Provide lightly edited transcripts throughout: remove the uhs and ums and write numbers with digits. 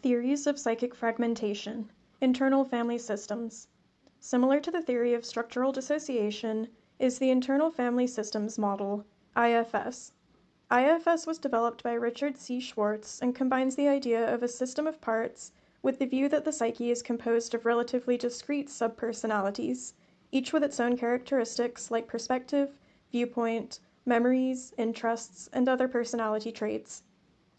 Theories of psychic fragmentation. Internal family systems. Similar to the theory of structural dissociation is the internal family systems model, IFS. IFS was developed by Richard C. Schwartz and combines the idea of a system of parts with the view that the psyche is composed of relatively discrete subpersonalities, each with its own characteristics like perspective, viewpoint, memories, interests, and other personality traits.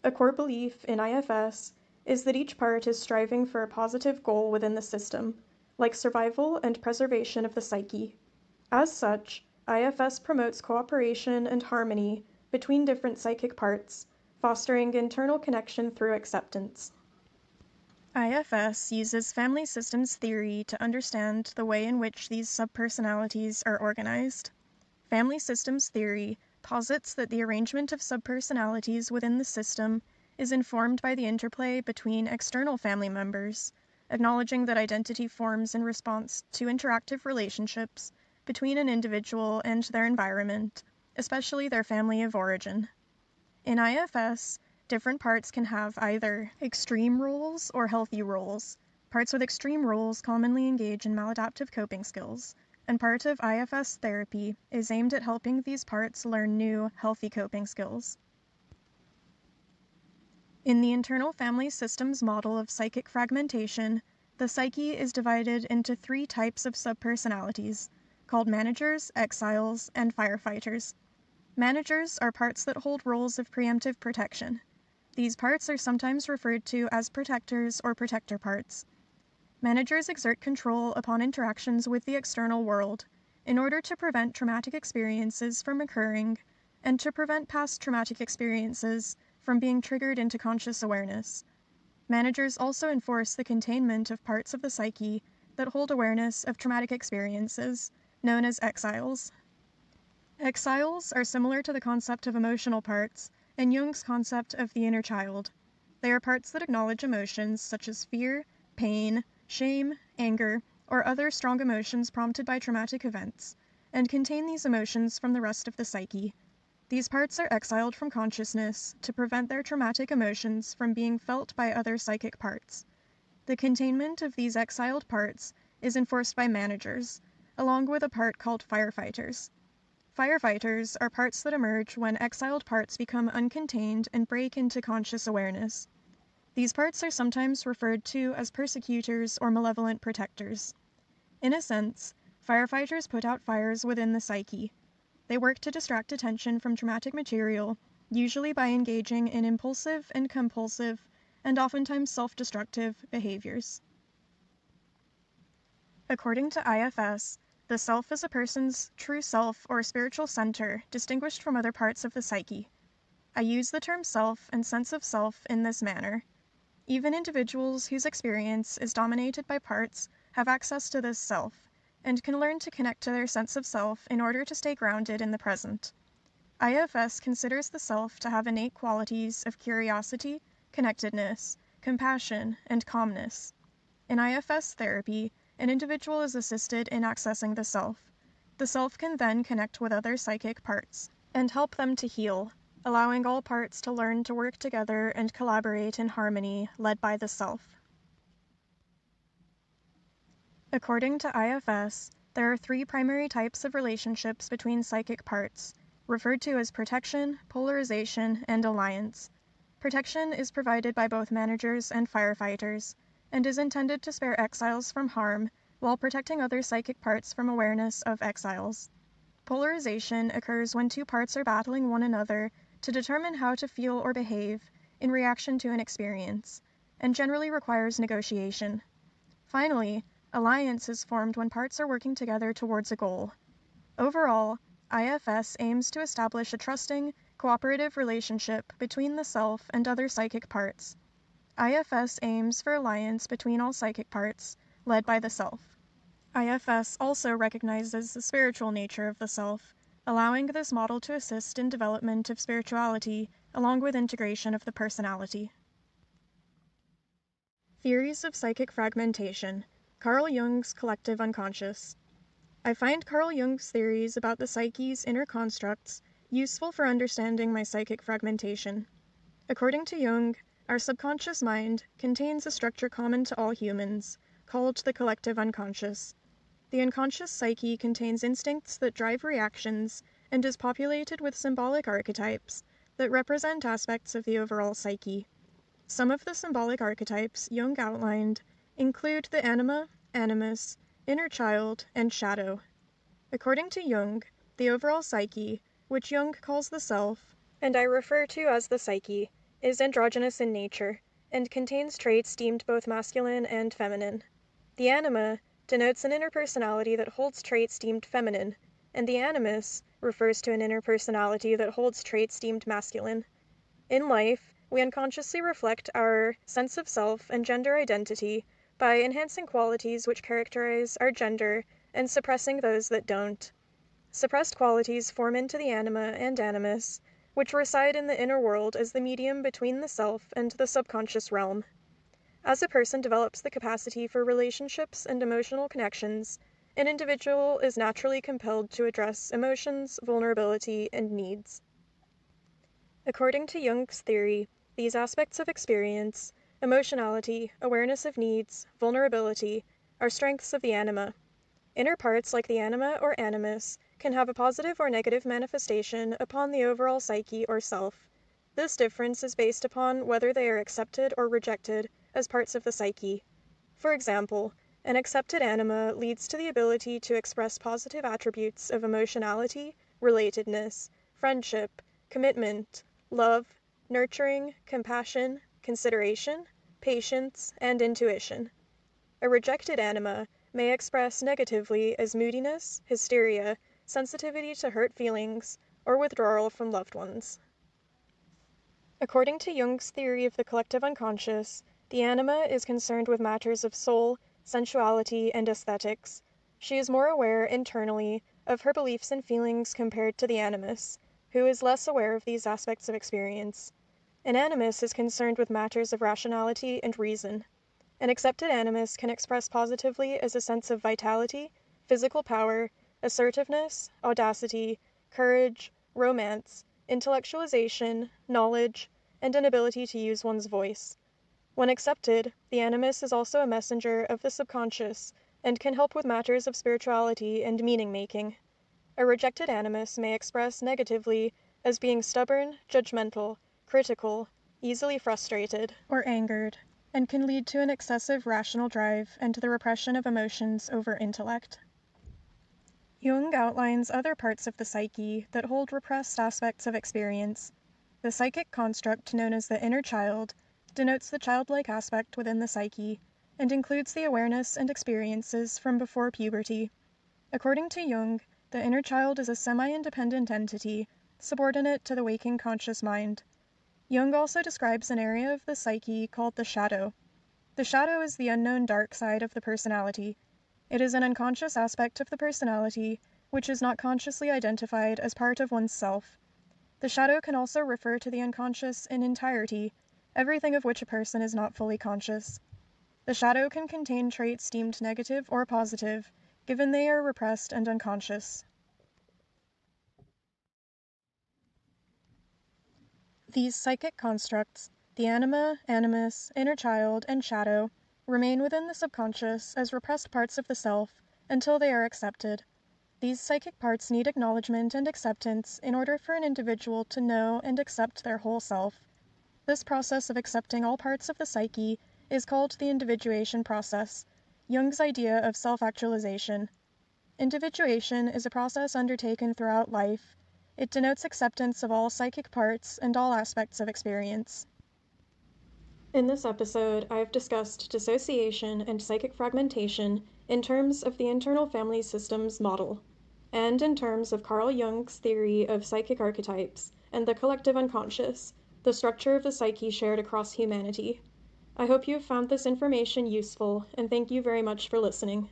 A core belief in IFS is that each part is striving for a positive goal within the system, like survival and preservation of the psyche. As such, IFS promotes cooperation and harmony between different psychic parts, fostering internal connection through acceptance. IFS uses family systems theory to understand the way in which these subpersonalities are organized. Family systems theory posits that the arrangement of subpersonalities within the system is informed by the interplay between external family members, acknowledging that identity forms in response to interactive relationships between an individual and their environment, especially their family of origin. In IFS, different parts can have either extreme roles or healthy roles. Parts with extreme roles commonly engage in maladaptive coping skills, and part of IFS therapy is aimed at helping these parts learn new, healthy coping skills. In the internal family systems model of psychic fragmentation, the psyche is divided into 3 types of subpersonalities, called managers, exiles, and firefighters. Managers are parts that hold roles of preemptive protection. These parts are sometimes referred to as protectors or protector parts. Managers exert control upon interactions with the external world in order to prevent traumatic experiences from occurring and to prevent past traumatic experiences from being triggered into conscious awareness. Managers also enforce the containment of parts of the psyche that hold awareness of traumatic experiences, known as exiles. Exiles are similar to the concept of emotional parts and Jung's concept of the inner child. They are parts that acknowledge emotions such as fear, pain, shame, anger, or other strong emotions prompted by traumatic events, and contain these emotions from the rest of the psyche. These parts are exiled from consciousness to prevent their traumatic emotions from being felt by other psychic parts. The containment of these exiled parts is enforced by managers, along with a part called firefighters. Firefighters are parts that emerge when exiled parts become uncontained and break into conscious awareness. These parts are sometimes referred to as persecutors or malevolent protectors. In a sense, firefighters put out fires within the psyche. They work to distract attention from traumatic material, usually by engaging in impulsive and compulsive, and oftentimes self-destructive, behaviors. According to IFS, the self is a person's true self or spiritual center distinguished from other parts of the psyche. I use the term self and sense of self in this manner. Even individuals whose experience is dominated by parts have access to this self, and can learn to connect to their sense of self in order to stay grounded in the present. IFS considers the self to have innate qualities of curiosity, connectedness, compassion, and calmness. In IFS therapy, an individual is assisted in accessing the self. The self can then connect with other psychic parts and help them to heal, allowing all parts to learn to work together and collaborate in harmony, led by the self. According to IFS, there are 3 primary types of relationships between psychic parts, referred to as protection, polarization, and alliance. Protection is provided by both managers and firefighters, and is intended to spare exiles from harm while protecting other psychic parts from awareness of exiles. Polarization occurs when 2 parts are battling one another to determine how to feel or behave in reaction to an experience, and generally requires negotiation. Finally, alliance is formed when parts are working together towards a goal. Overall, IFS aims to establish a trusting, cooperative relationship between the self and other psychic parts. IFS aims for alliance between all psychic parts, led by the self. IFS also recognizes the spiritual nature of the self, allowing this model to assist in development of spirituality along with integration of the personality. Theories of psychic fragmentation. Carl Jung's collective unconscious. I find Carl Jung's theories about the psyche's inner constructs useful for understanding my psychic fragmentation. According to Jung, Our subconscious mind contains a structure common to all humans, called the collective unconscious. The unconscious psyche contains instincts that drive reactions and is populated with symbolic archetypes that represent aspects of the overall psyche. Some of the symbolic archetypes Jung outlined include the anima, animus, inner child, and shadow. According to Jung, the overall psyche, which Jung calls the self, and I refer to as the psyche, is androgynous in nature, and contains traits deemed both masculine and feminine. The anima denotes an inner personality that holds traits deemed feminine, and the animus refers to an inner personality that holds traits deemed masculine. In life, we unconsciously reflect our sense of self and gender identity by enhancing qualities which characterize our gender and suppressing those that don't. Suppressed qualities form into the anima and animus, which reside in the inner world as the medium between the self and the subconscious realm. As a person develops the capacity for relationships and emotional connections, an individual is naturally compelled to address emotions, vulnerability, and needs. According to Jung's theory, these aspects of experience, emotionality, awareness of needs, vulnerability, are strengths of the anima. Inner parts like the anima or animus can have a positive or negative manifestation upon the overall psyche or self. This difference is based upon whether they are accepted or rejected as parts of the psyche. For example, an accepted anima leads to the ability to express positive attributes of emotionality, relatedness, friendship, commitment, love, nurturing, compassion, consideration, patience, and intuition. A rejected anima may express negatively as moodiness, hysteria, sensitivity to hurt feelings, or withdrawal from loved ones. According to Jung's theory of the collective unconscious, the anima is concerned with matters of soul, sensuality, and aesthetics. She is more aware internally of her beliefs and feelings compared to the animus, who is less aware of these aspects of experience. An animus is concerned with matters of rationality and reason. An accepted animus can express positively as a sense of vitality, physical power, assertiveness, audacity, courage, romance, intellectualization, knowledge, and an ability to use one's voice. When accepted, the animus is also a messenger of the subconscious and can help with matters of spirituality and meaning-making. A rejected animus may express negatively as being stubborn, judgmental, critical, easily frustrated, or angered, and can lead to an excessive rational drive and the repression of emotions over intellect. Jung outlines other parts of the psyche that hold repressed aspects of experience. The psychic construct known as the inner child denotes the childlike aspect within the psyche and includes the awareness and experiences from before puberty. According to Jung, the inner child is a semi-independent entity, subordinate to the waking conscious mind. Jung also describes an area of the psyche called the shadow. The shadow is the unknown dark side of the personality. It is an unconscious aspect of the personality which is not consciously identified as part of one's self. The shadow can also refer to the unconscious in entirety, everything of which a person is not fully conscious. The shadow can contain traits deemed negative or positive, given they are repressed and unconscious. These psychic constructs, the anima, animus, inner child, and shadow, remain within the subconscious as repressed parts of the self until they are accepted. These psychic parts need acknowledgement and acceptance in order for an individual to know and accept their whole self. This process of accepting all parts of the psyche is called the individuation process, Jung's idea of self-actualization. Individuation is a process undertaken throughout life. It denotes acceptance of all psychic parts and all aspects of experience. In this episode, I have discussed dissociation and psychic fragmentation in terms of the internal family systems model, and in terms of Carl Jung's theory of psychic archetypes and the collective unconscious, the structure of the psyche shared across humanity. I hope you have found this information useful, and thank you very much for listening.